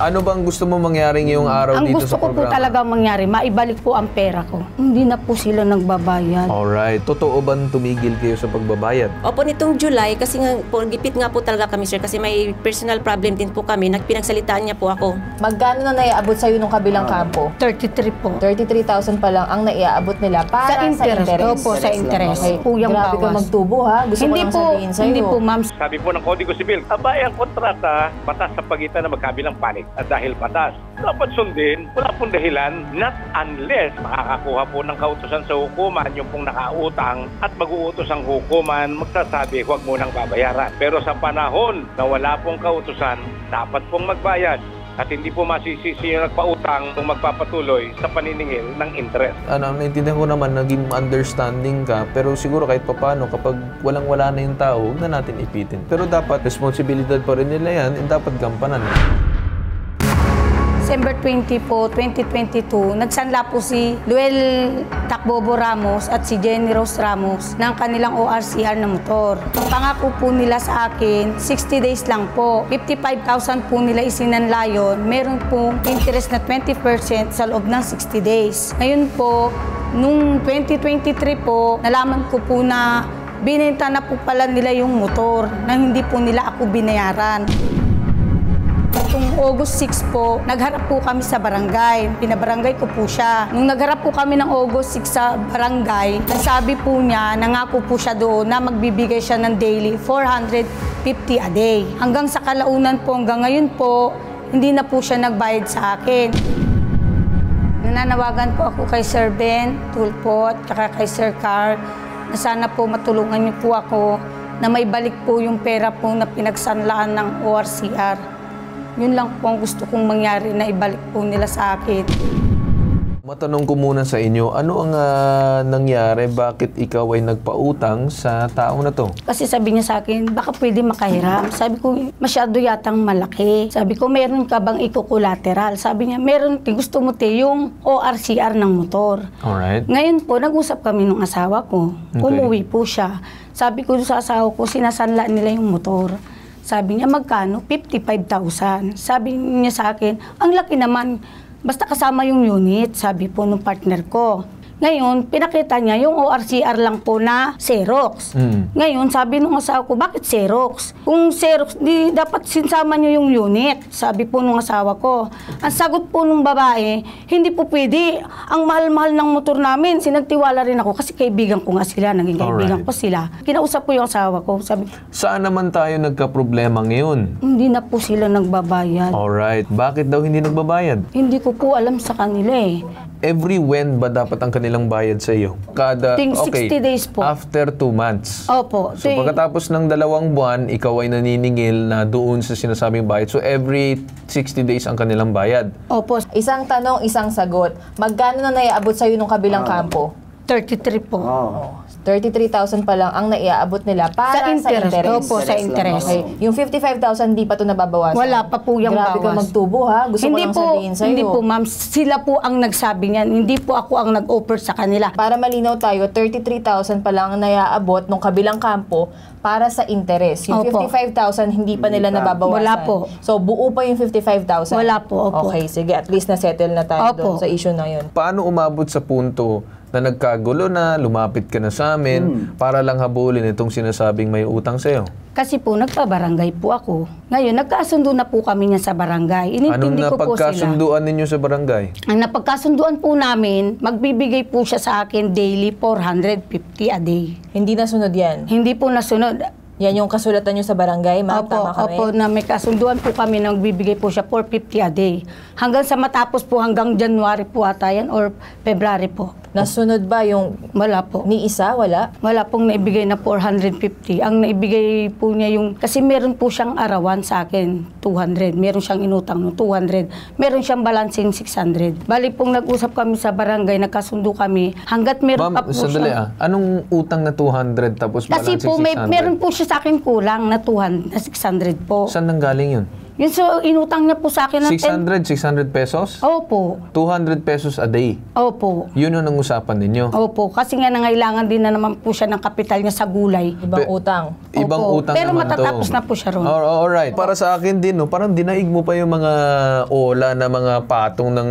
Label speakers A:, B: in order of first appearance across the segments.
A: Ano bang gusto mo mangyaring ngayong araw
B: Ang
A: dito
B: gusto
A: sa
B: ko po
A: programa?
B: talaga mangyari, maibalik po ang pera ko. Hindi na po sila nagbabayad.
A: Alright. Totoo ba tumigil kayo sa pagbabayad?
C: Opo, nitong July, kasi nga po, gipit nga po talaga kami, sir, kasi may personal problem din po kami. Nagpinagsalitaan niya po ako.
D: Magkano na naiaabot sa'yo nung kabilang kampo?
B: 33 po.
D: 33,000 pa lang ang naiaabot nila para
B: Sa interest. Opo, sa interest.
D: Okay.
B: Kuyang
D: Grabe ka
B: bawas.
D: magtubo ha. Gusto
B: Hindi
D: ko lang
B: po,
D: sabihin sa'yo.
B: hindi po, ma'am.
E: Sabi po ng Kodigo Sibil, abay ang kontrata, batas sa pagitan ng magkabilang panig. At dahil batas, dapat sundin, wala pong dahilan, not unless makakakuha po ng kautusan sa hukuman, yung pong nakautang at mag-uutos ang hukuman, magsasabi, huwag mo nang babayaran. Pero sa panahon na wala pong kautusan, dapat pong magbayad. At hindi po masisisi yung nagpautang kung magpapatuloy sa paniningil ng interest.
A: Naintindihan ko naman, naging understanding ka, pero siguro kahit papano, kapag walang-wala na yung tao, huwag na natin ipitin. Pero dapat, responsibilidad pa rin nila yan, and dapat gampanan.
B: December 20 po, 2022, nagsanla po si Luel Tacbobo Ramos at si Jenny Rose Ramos ng kanilang ORCR na motor. Pangako po nila sa akin, 60 days lang po. 55,000 po nila isinanlayon. Meron pong interest na 20% sa loob ng 60 days. Ngayon po, nung 2023 po, nalaman ko po na binenta na po pala nila yung motor na hindi po nila ako binayaran. Kung August 6 po, nagharap po kami sa barangay. Pinabarangay ko po siya. Nung nagharap po kami ng August 6 sa barangay, nasabi po niya, nangako po siya doon na magbibigay siya ng daily 450 a day. Hanggang sa kalaunan po, hanggang ngayon po, hindi na po siya nagbayad sa akin. Nananawagan po ako kay Sir Ben Tulfo at kay Sir Carl na sana po matulungan niyo po ako na may balik po yung pera po na pinagsanlaan ng ORCR. Yun lang po ang gusto kong mangyari na ibalik po nila sa akin.
A: Matanong ko muna sa inyo, ano ang nangyari? Bakit ikaw ay nagpautang sa taong na to?
B: Kasi sabi niya sa akin, baka pwede makahiram. Sabi ko, masyado yatang malaki. Sabi ko, meron ka bang iko-collateral? Sabi niya, meron, gusto mo yung ORCR ng motor.
A: Alright.
B: Ngayon po, nag-usap kami ng asawa ko.
A: Okay.
B: Umuwi po siya. Sabi ko sa asawa ko, sinasanla nila yung motor. Sabi niya, magkano? 55,000. Sabi niya sa akin, ang laki naman, basta kasama yung unit, sabi po ng partner ko. Ngayon, pinakita niya yung ORCR lang po na Xerox. Ngayon, sabi nung asawa ko, bakit Xerox? Kung Xerox, di dapat sinsama niyo yung unit. Sabi po nung asawa ko. Ang sagot po nung babae, hindi po pwede. Ang mahal-mahal ng motor namin. Sinagtiwala rin ako kasi kaibigan ko nga sila, naging kaibigan ko sila. Kinausap ko yung asawa ko. Sabi,
A: saan naman tayo nagka-problema ngayon?
B: hindi na po sila nagbabayad.
A: Alright. Bakit daw hindi nagbabayad?
B: Hindi ko po alam sa kanila eh.
A: Every when ba dapat ang kanilang bayad sa iyo? Kada,
B: Ting 60 days po.
A: After 2 months.
B: Opo.
A: So pagkatapos ng 2 buwan, ikaw ay naniningil na doon sa sinasabing bayad. So every 60 days ang kanilang bayad.
B: Opo.
D: Isang tanong, isang sagot. Magkano na naiaabot sa'yo nung kabilang kampo?
B: 33 po.
D: 33,000 pa lang ang naiaabot nila para
B: Sa interest. Opo, sa interest.
D: Okay. Yung 55,000 hindi pa ito nababawasan?
B: Wala pa po yung
D: Grabe
B: bawas.
D: ka magtubo ha. Gusto ko lang sabihin sa'yo.
B: Hindi po, ma'am. Sila po ang nagsabi niyan. Hindi po ako ang nag-offer sa kanila.
D: Para malinaw tayo, 33,000 pa lang ang naiaabot nung kabilang kampo para sa interest. Yung
B: Opo.
D: 55,000 hindi pa nila nababawasan.
B: Wala po.
D: So buo pa yung 55,000?
B: Wala po, opo.
D: Okay, sige. At least na-settle na tayo
B: Opo.
D: doon sa issue na yun.
A: Paano umabot sa punto na nagkagulo na, lumapit ka na sa amin para lang habulin itong sinasabing may utang sa'yo?
B: Kasi po, nagpa-barangay po ako. Ngayon, nagkasundo na po kami niya sa barangay.
A: Anong
B: Inintindi ko po sila.
A: napagkasunduan ninyo sa barangay?
B: Ang napagkasunduan po namin, magbibigay po siya sa akin daily 450 a day.
D: Hindi nasunod yan?
B: Hindi po nasunod.
D: Yan yung kasulatan nyo sa barangay, ma'am?
B: Opo,
D: Tama kami?
B: opo, na may kasunduan po kami na nagbibigay po siya 450 a day. Hanggang sa matapos po, hanggang January po ata yan or February po.
D: Nasunod ba yung
B: Wala po.
D: ni isa? Wala?
B: Wala pong naibigay na 450. Ang naibigay po niya yung, kasi meron po siyang arawan sa akin, 200. Meron siyang inutang no, 200. Meron siyang balancing 600. Bali pong nag-usap kami sa barangay, nagkasundo kami. Hanggat meron pa
A: Ma'am,
B: po
A: sandali
B: siya.
A: Anong utang na 200 tapos
B: Kasi
A: balancing
B: po,
A: 600?
B: meron po siya sa akin kulang na 200, na 600 po.
A: Saan nanggaling yun?
B: Yun so, inutang niya po sa akin ng
A: 600 pesos?
B: Opo.
A: 200 pesos a day?
B: Opo.
A: Yun ang usapan ninyo?
B: Opo. Kasi nga nangailangan din na naman po siya ng kapital niya sa gulay.
D: Ibang utang.
A: Ibang
B: Opo.
A: utang
B: Pero
A: naman
B: matatapos
A: to.
B: na po siya ron.
A: Alright. Para sa akin din, no, parang dinaig mo pa yung mga ola na mga patong ng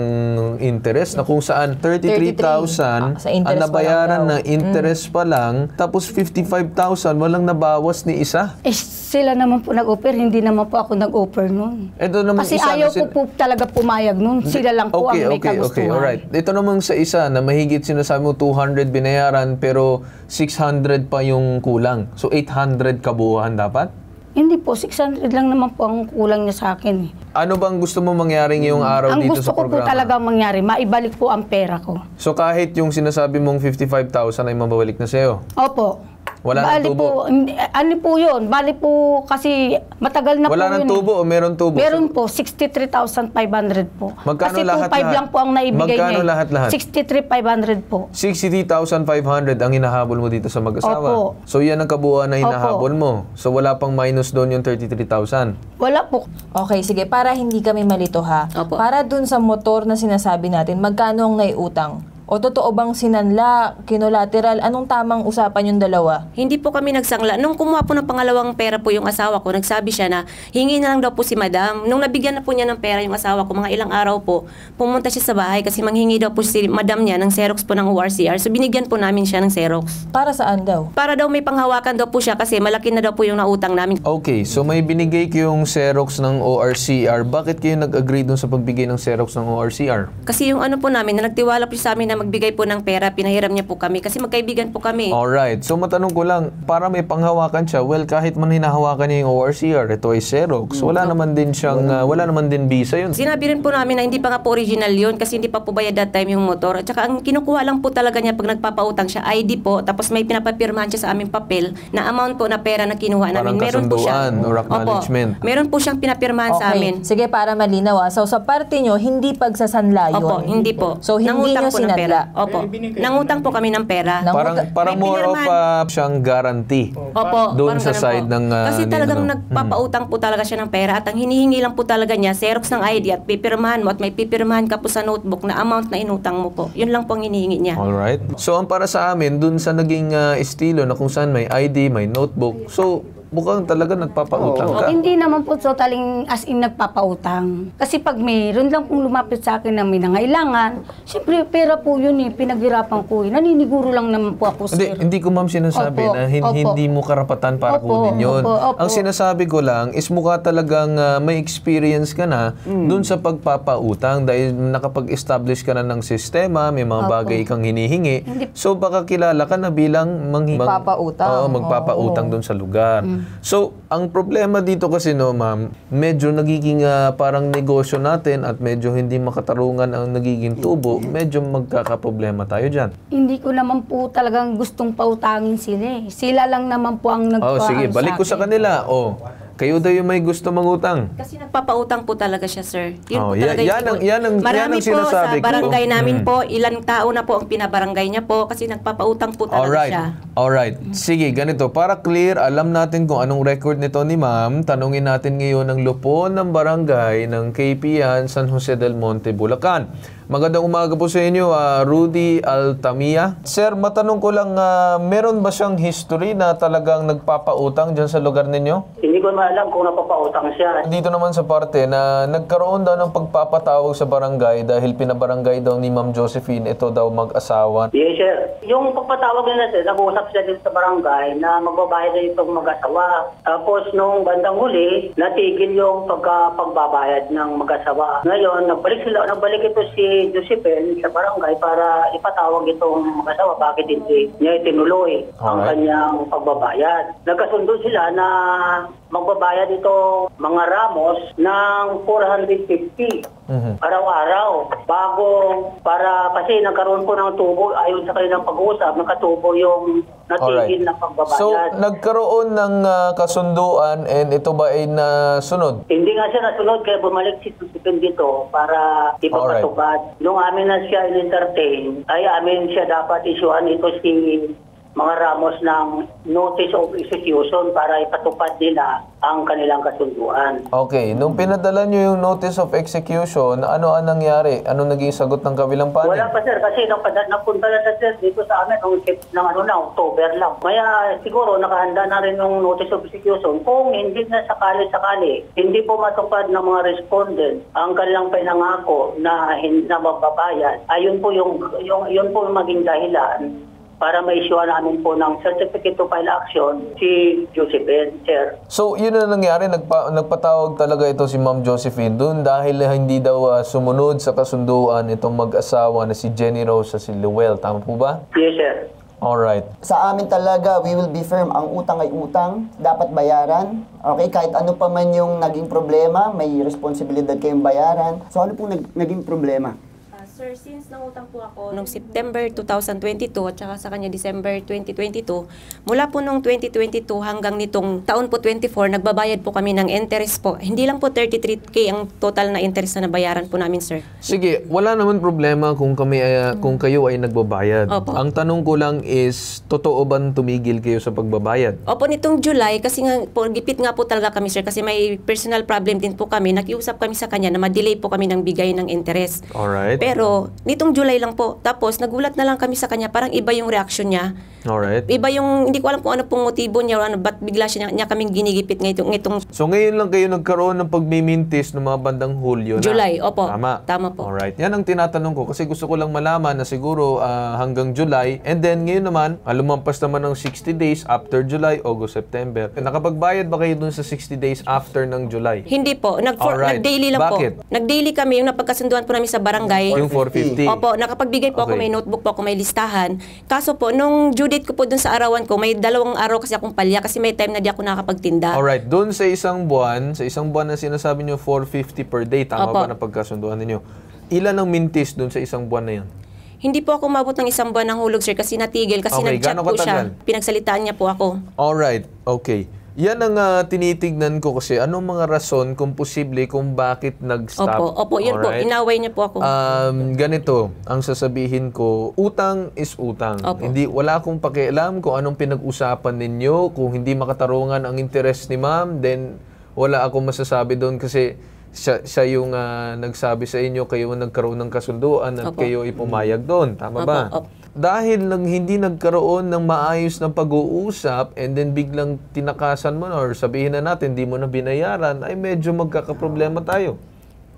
A: interest na kung saan 33,000
D: sa interest
A: ang nabayaran
D: pa lang daw.
A: na interest pa lang, tapos 55,000 walang nabawas ni isa.
B: Eh, sila naman po nag-offer, hindi naman po ako nag-offer nun.
A: Ito naman
B: Kasi
A: isa na
B: ayaw ko po talaga pumayag nun. Sila lang po ang may kagustuhan.
A: alright. Ito naman sa isa na mahigit sinasabi mo 200 binayaran pero 600 pa yung kulang. So 800 kabuuan dapat?
B: Hindi po, 600 lang naman po ang kulang niya sa akin. Eh.
A: Ano bang gusto mo mangyaring ngayong araw
B: Ang
A: dito
B: gusto
A: sa
B: ko po
A: programa?
B: talaga mangyari, maibalik po ang pera ko.
A: So kahit yung sinasabi mong 55,000 ay mababalik na sa'yo?
B: Opo.
A: Wala nang
B: Bali
A: tubo?
B: Po, ano po yun? Bali po kasi matagal na
A: Wala
B: po
A: nang
B: yun.
A: tubo o meron tubo?
B: Meron po, 63,500 po.
A: Magkano
B: kasi
A: lahat-lahat?
B: 2,500 lang po ang naibigay
A: Magkano
B: niya.
A: lahat-lahat?
B: 63,500 po.
A: 63,500 ang hinahabol mo dito sa mag-asawa.
B: Opo.
A: So yan ang kabuuan na hinahabol
B: Opo.
A: mo. So wala pang minus doon yung 33,000.
B: Wala po.
D: Okay, sige. Para hindi kami malito ha.
C: Opo.
D: Para dun sa motor na sinasabi natin, magkano ang naiutang? O totoo bang sinanla, kinolateral? Anong tamang usapan yung dalawa?
C: Hindi po kami nagsangla. Nung kumuha po ng pangalawang pera po yung asawa ko, nagsabi siya na hingi na lang daw po si madam. Nung nabigyan na po niya ng pera yung asawa ko, mga ilang araw po, pumunta siya sa bahay kasi manghingi daw po si madam niya ng Xerox po ng ORCR. So binigyan po namin siya ng Xerox.
D: Para saan daw?
C: Para daw may panghawakan daw po siya kasi malaki na daw po yung nautang namin.
A: Okay, so may binigay kayong Xerox ng ORCR. Bakit kayo nag-agree dun sa pagbigay ng Xerox ng ORCR?
C: Kasi yung ano po namin, na nagtiwala po sa amin na magbigay po ng pera, pinahiram niya po kami kasi magkaibigan po kami.
A: Alright, so matanong ko lang, para may panghawakan siya, well, kahit man hinahawakan niya yung ORCR, ito ay Xerox, wala naman din siyang, wala naman din visa yun.
C: Sinabi rin po namin na hindi pa nga po original yun kasi hindi pa po bayad that time yung motor. At saka ang kinukuha lang po talaga niya pag nagpapautang siya, ID po, tapos may pinapapirmahan siya sa aming papel na amount po na pera na kinuha namin.
A: Parang
C: Meron po siya.
A: kasunduan or acknowledgement.
C: Opo, meron po siyang pinapirmahan sa amin.
D: Sige, para malinaw ha. So sa parte nyo, hindi pagsasanla yun?
C: Opo, hindi po.
D: So hindi
C: Nangutang
D: nyo
C: po ng pera.
D: sinanla?
C: Opo. Nangutang po kami ng pera.
A: Parang
C: May
A: more of
C: pinirmahan.
A: siyang guarantee.
C: Opo,
A: Doon
C: parang
A: sa
C: ganun
A: side
C: po.
A: ng,
C: Kasi
A: ni-
C: talagang
A: ano.
C: nagpapautang po talaga siya ng pera at ang hinihingi lang po talaga niya, Xerox ng ID at pipirmahan mo at may pipirmahan ka po sa notebook na amount na inutang mo po. Yun lang po ang hinihingi niya.
A: Alright. So, ang para sa amin, dun sa naging estilo na kung saan may ID, may notebook, so, mukhang talaga nagpapautang ka.
B: Hindi naman po totaling as in nagpapautang. Kasi pag mayroon lang pong lumapit sa akin na may nangailangan, siyempre pera po yun eh, pinaghirapan ko eh. Naniniguro lang naman po ako, sir.
A: Hindi ko ma'am sinasabi
B: Opo,
A: na
B: opo.
A: hindi mo karapatan para
B: Opo,
A: kunin yun.
B: opo, opo.
A: Ang sinasabi ko lang is mukha talagang may experience ka na dun sa pagpapautang dahil nakapag-establish ka na ng sistema, may mga
B: Opo.
A: bagay kang hinihingi.
B: Hindi.
A: So baka kilala ka na bilang
D: Magpapautang.
A: Oo, magpapautang dun sa lugar. So, ang problema dito kasi no, ma'am, medyo nagiging parang negosyo natin at medyo hindi makatarungan ang nagiging tubo, medyo magkakaproblema tayo dyan.
B: Hindi ko naman po talagang gustong pautangin sila eh. Sila lang naman po ang
A: Oh, sige,
B: nagpaano
A: balik ko sa
B: akin.
A: kanila. Oh, kayo daw yung may gusto mangutang.
C: Kasi nagpapautang po talaga siya, sir. Yun
A: Oh,
C: po talaga
A: yan ang
C: Marami po
A: sinasabi
C: sa
A: ko.
C: barangay namin po, ilang tao na po ang pinabarangay niya po kasi nagpapautang po talaga siya.
A: Alright. Sige, ganito. Para clear, alam natin kung anong record nito ni ma'am. Tanungin natin ngayon ang lupon ng barangay ng KPN San Jose del Monte, Bulacan. Magandang umaga po sa inyo, Rudy Altamia. Sir, matanong ko lang, meron ba siyang history na talagang nagpapautang dyan sa lugar ninyo?
F: Hindi ko maalam kung napapautang siya.
A: Dito naman sa parte na nagkaroon daw ng pagpapatawag sa barangay dahil pinabarangay daw ni Ma'am Josephine, ito daw mag-asawa.
F: Yes, sir. Yung pagpatawag nila, sir, nag-uusap sila dito sa barangay na magbabayad na itong mag-asawa. Tapos nung bandang huli, natigil yung pagbabayad ng mag-asawa. Ngayon, nagbalik ito si Josephine sa barangay para ipatawag itong mag-asawa. Bakit hindi niya itinuloy ang
A: Alright.
F: kanyang pagbabayad? Nagkasundo sila na magbabayad ito mga ramos ng 450 araw-araw para kasi nagkaroon po ng tubo ayon sa kanilang pag-uusap, nakatubo yung natigil na pagbabayad.
A: So, nagkaroon ng kasunduan and ito ba ay nasunod?
F: Hindi nga siya nasunod kaya bumalik si Josephine dito para ipapatupad. Nung amin na siya in-entertain, ay amin siya dapat isyuhan ito si mga ramos ng notice of execution para ipatupad nila ang kanilang kasunduan.
A: Okay, nung pinadala nyo yung notice of execution, ano ang nangyari? Ano naging sagot ng kabilang panig?
F: Wala pa sir, kasi napunta na sir dito sa amin ng October lang. Kaya siguro nakahanda na rin yung notice of execution. Kung hindi na sakali-sakali, hindi po matupad ng mga respondent ang kanilang pinangako na hindi na mababayad, ayun po yung maging dahilan para ma-issue namin po ng certificate to file action si Josephine, sir.
A: So, yun na nangyari, nagpatawag talaga ito si Ma'am Josephine doon dahil hindi daw sumunod sa kasunduan itong mag-asawa na si Jenny Rose at si Luel. Tama po ba?
F: Yes, sir.
A: Alright.
G: Sa amin talaga, we will be firm. Ang utang ay utang, dapat bayaran. Okay, kahit ano pa man yung naging problema, may responsibilidad kayong bayaran. So ano pong naging problema?
C: Sir, since nangutang po ako noong September 2022 at saka sa kanya December 2022, mula po noong 2022 hanggang nitong taon po 24, nagbabayad po kami ng interest po. Hindi lang po 33K ang total na interest na nabayaran po namin, sir.
A: Sige, wala naman problema kung kung kayo ay nagbabayad.
C: Opo.
A: Ang tanong ko lang is, totoo ba tumigil kayo sa pagbabayad?
C: Opo, nitong July, kasi nga po, gipit nga po talaga kami, sir, kasi may personal problem din po kami. Nakiusap kami sa kanya na ma-delay po kami ng bigay ng interest.
A: Alright.
C: Pero nitong July lang po. Tapos nagulat na lang kami sa kanya, parang iba yung reaction niya.
A: Alright.
C: Iba yung, hindi ko alam kung ano pong motibo niya o ano, ba't bigla niya kaming ginigipit ngayong
A: So ngayon lang kayo nagkaroon ng pagmimintis ng mga bandang Hulyo na?
C: July, opo.
A: Tama.
C: Tama po.
A: Alright. Yan ang tinatanong ko kasi gusto ko lang malaman na siguro hanggang July and then ngayon naman, lumampas naman ng 60 days after July, August, September. Nakapagbayad ba kayo dun sa 60 days after ng July?
C: Hindi po.
A: Alright.
C: Nag-daily lang
A: Bakit?
C: po. Nag-daily kami, yung napagkasunduan po namin sa barangay.
A: Yung 450?
C: Opo, nakapagbigay po ako,
A: Okay.
C: may notebook po ako, may listahan. Kaso po, nung due date ko po dun sa arawan ko, may 2 araw kasi akong palya kasi may time na di ako nakapagtinda.
A: Alright. Doon sa isang buwan na sinasabi nyo 450 per day, tama
C: Opo.
A: ba na pagkasunduan ninyo? Ilan ang mintis doon sa isang buwan na yan?
C: Hindi po ako umabot ng 1 buwan ng hulog, sir, kasi natigil, kasi
A: Okay,
C: nag-chat
A: gaano
C: po siya.
A: katagal?
C: Pinagsalitaan niya po ako.
A: Alright, okay. Yan ang tinitignan ko kasi anong mga rason kung posible kung bakit nag-stop.
C: Opo, yun
A: Alright?
C: po, inaway niya po ako.
A: Ganito, ang sasabihin ko, utang is utang.
C: Opo.
A: Wala akong pakialam kung anong pinag-usapan ninyo, kung hindi makatarungan ang interest ni ma'am, then wala akong masasabi doon kasi siya yung nagsabi sa inyo, kayo nagkaroon ng kasunduan at
C: Opo.
A: kayo ay pumayag doon. Tama
C: Opo,
A: ba?
C: opo.
A: Dahil hindi nagkaroon ng maayos na pag-uusap and then biglang tinakasan mo na or sabihin na natin di mo na binayaran, ay medyo magkakaproblema tayo.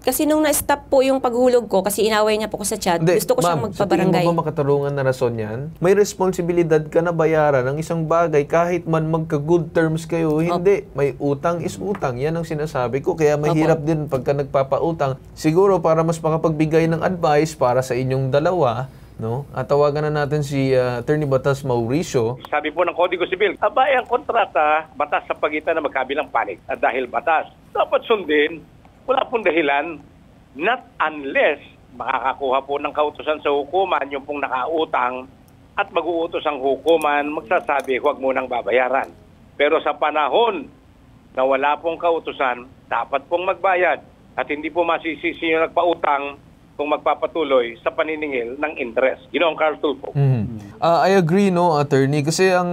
C: Kasi nung na-stop po yung paghulog ko, kasi inaway niya po ko sa chat, gusto ko siyang
A: ma'am, sa tingin
C: magpabarangay.
A: mo ba makatarungan na rason yan? May responsibilidad ka na bayaran ng isang bagay kahit man magka-good terms kayo, hindi. May utang is utang. Yan ang sinasabi ko. Kaya mahirap din pagka nagpapautang. Siguro para mas makapagbigay ng advice para sa inyong dalawa, no? At tawagan na natin si Attorney Batas Mauricio.
E: Sabi po ng Kodigo Sibil, abay ang kontrata, batas sa pagitan ng magkabilang panig. At dahil batas, dapat sundin, wala pong dahilan, not unless makakakuha po ng kautusan sa hukuman yung pong nakautang at mag-uutos ang hukuman, magsasabi, huwag mo nang babayaran. Pero sa panahon na wala pong kautusan, dapat pong magbayad at hindi po masisisi yung nagpautang kung magpapatuloy sa paniningil ng interest. Ginoong Carl Tulfo.
A: I agree, no, attorney. Kasi ang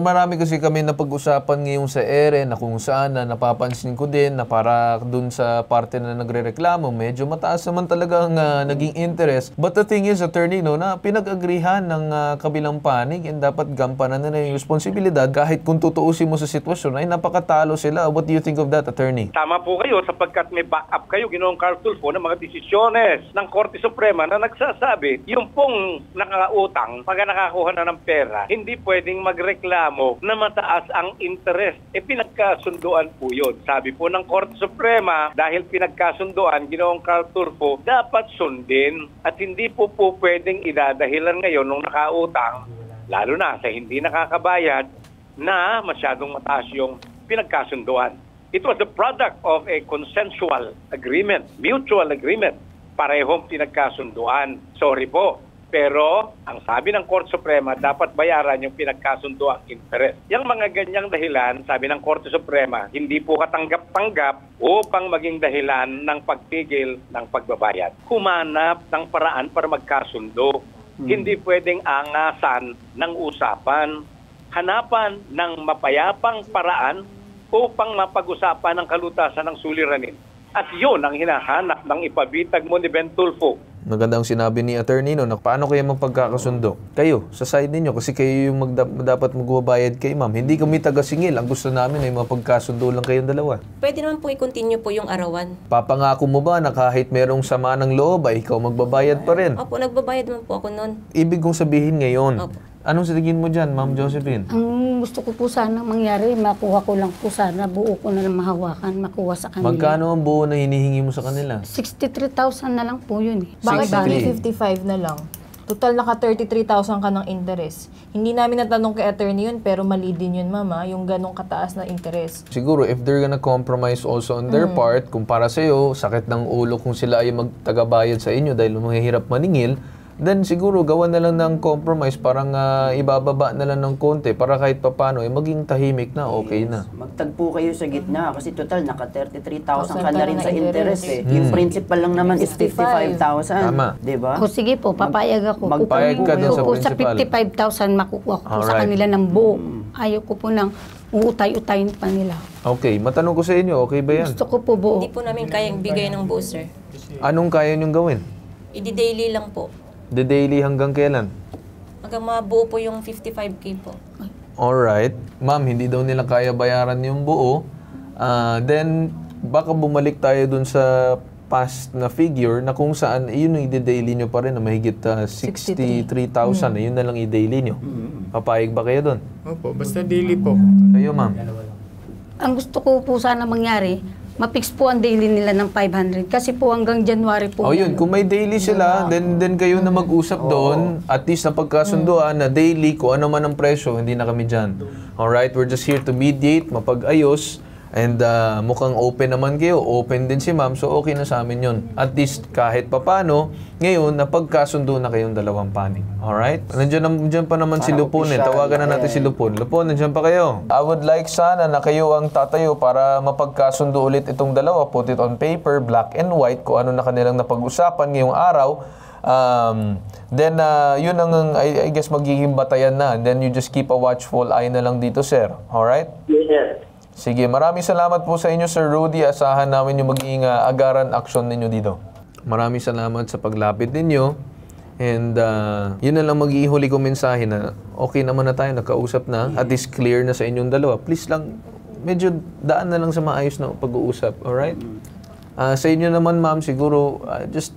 A: marami kasi kami napag-usapan ngayon sa ere na kung saan na napapansin ko din na para dun sa parte na nagrereklamo, medyo mataas naman talaga ang naging interest. But the thing is, attorney, no, na pinag-agrihan ng kabilang panig and dapat gampanan na yung responsibilidad kahit kung tutuusin mo sa sitwasyon ay napakatalo sila. What do you think of that, attorney?
E: Tama po kayo sapagkat may backup kayo, Ginoong Carl Tulfo, ng mga desisyones ng Korte Suprema na nagsasabi yung pong nakautang, pag nakakuha na ng pera, hindi pwedeng magreklamo na mataas ang interest. Pinagkasunduan po yun. Sabi po ng Korte Suprema, dahil pinagkasunduan, Ginoong Carl Tulfo, dapat sundin at hindi po pwedeng idadahilan ngayon nung nakautang, lalo na sa hindi nakakabayad, na masyadong mataas yung pinagkasunduan. It was the product of a consensual agreement, mutual agreement. Parehong pinagkasunduan. Sorry po. Pero, ang sabi ng Korte Suprema, dapat bayaran yung pinagkasunduang interest. Yung mga ganyang dahilan, sabi ng Korte Suprema, hindi po katanggap-tanggap upang maging dahilan ng pagtigil ng pagbabayad. Humanap ng paraan para magkasundo. Hindi pwedeng angasan ng usapan. Hanapan ng mapayapang paraan upang mapag-usapan ang kalutasan ng suliranin. At yun ang hinahanap ng ipabitag mo ni Ben Tulfo.
A: Magandang sinabi ni Attorney no, na paano kayo magpagkakasundo? Kayo, sa side ninyo, kasi kayo yung dapat magbabayad kay ma'am. Hindi kami taga-singil. Ang gusto namin ay mapagkasundo lang kayong dalawa.
C: Pwede naman po i-continue po yung arawan.
A: Papangako mo ba na kahit merong sama ng loob ay ikaw magbabayad pa rin?
C: Opo, nagbabayad naman po ako noon.
A: Ibig kong sabihin ngayon,
C: Opo.
A: anong satigin mo dyan, Ma'am Josephine?
B: Ang gusto ko po sana mangyari, makuha ko lang po sana, buo ko na lang mahawakan, makuha sa kanila.
A: Magkano ang buo na hinihingi mo sa kanila?
B: 63,000 na lang po yun eh.
D: Bakit
A: 63?
D: 355 na lang? Total naka 33,000 ka ng interest. Hindi namin natanong kay attorney yun, pero mali din yun, mama, yung ganong kataas na interest.
A: Siguro, if they're gonna compromise also on their part, kung para sa'yo, sakit ng ulo kung sila ay magtagabayad sa inyo dahil mahihirap maningil, then siguro gawa na lang ng compromise, parang ibababa na lang ng konti para kahit papano maging tahimik na, okay na.
G: Magtagpo kayo sa gitna kasi total naka 33,000 ka na rin sa interest eh. Yung principal lang naman is 55,000.
A: Tama.
G: Diba?
B: O sige po, papayag ako.
A: Magpayag ka dun sa
B: Kukuha sa
A: principal.
B: 55,000 makukuha ko po sa
A: Alright.
B: kanila ng buo. Ayaw ko po nang uutay-utayin pa nila.
A: Okay, matanong ko sa inyo, okay ba yan?
B: Gusto ko po buo.
C: Hindi po namin kayang bigay ng buo, sir.
A: Anong kaya niyong gawin?
C: I-daily lang po.
A: The daily hanggang kailan?
C: Hanggang mabuo po yung 55K po.
A: Alright. Ma'am, hindi daw nila kaya bayaran yung buo. Then, baka bumalik tayo dun sa past na figure na kung saan yun yung i-daily nyo pa rin na mahigit 63,000. Yun na lang i-daily nyo. Papayag ba kayo dun?
H: Opo, basta daily po.
A: Kayo, ma'am?
B: Ang gusto ko po sana mangyari, ma-fix po ang daily nila ng 500. Kasi po hanggang January po.
A: Oh, yun. Kung may daily sila, then kayo na mag-usap doon. At least na pagkasunduan na daily, kung ano man ang presyo, hindi na kami dyan. Alright? We're just here to mediate, mapag-ayos. And mukhang open naman kayo. Open din si ma'am. So, okay na sa amin yun. At least, kahit papano, ngayon, napagkasundo na kayong dalawang panig. Alright? Nandiyan pa naman si Lupon eh. Tawagan na natin si Lupon. Lupon, nandiyan pa kayo. I would like sana na kayo ang tatayo para mapagkasundo ulit itong dalawa. Put it on paper, black and white, kung ano na kanilang napag-usapan ngayong araw. Then, yun ang, I guess, magiging batayan na. And then, you just keep a watchful eye na lang dito, sir. Alright?
F: Yes, sir.
A: Sige, maraming salamat po sa inyo, Sir Rudy. Asahan namin yung magiging agaran action ninyo dito. Maraming salamat sa paglapit ninyo. And yun na lang magiging huli kong mensahe na okay naman na tayo, nakausap na. At least clear na sa inyong dalawa. Please lang, medyo daan na lang sa maayos na pag-uusap. Alright? Sa inyo naman, ma'am, siguro,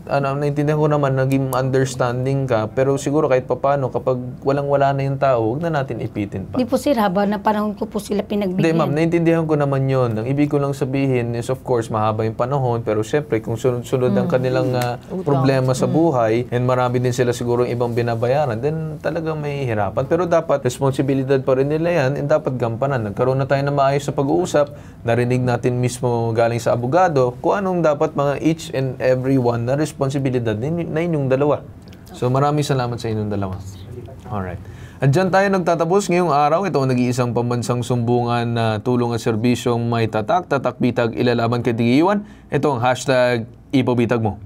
A: naintindihan ko naman, naging understanding ka. Pero siguro kahit papano, kapag walang-wala na yung tao, huwag na natin ipitin pa.
B: Hindi po sir, haba na panahon ko po sila
A: Hindi,
B: pinagbigyan.
A: ma'am, naintindihan ko naman yun. Ang ibig ko lang sabihin is, of course, mahaba yung panahon. Pero syempre, kung sunod-sunod ang kanilang problema sa buhay, and marami din sila siguro ibang binabayaran, then talagang may hirapan. Pero dapat, responsibilidad pa rin nila yan, and dapat gampanan. Nagkaroon na tayo na maayos sa pag-uusap, narinig natin mismo galing sa abogado, kung anong dapat mga each and every one na responsibilidad na inyong dalawa. So maraming salamat sa inyong dalawa. Alright. At dyan tayo nagtatapos ngayong araw. Ito ang nag-iisang pambansang sumbungan na tulong at serbisyong may tatak, bitag, ilalaban kay Tigiiwan. Ito ang hashtag ipabitag mo.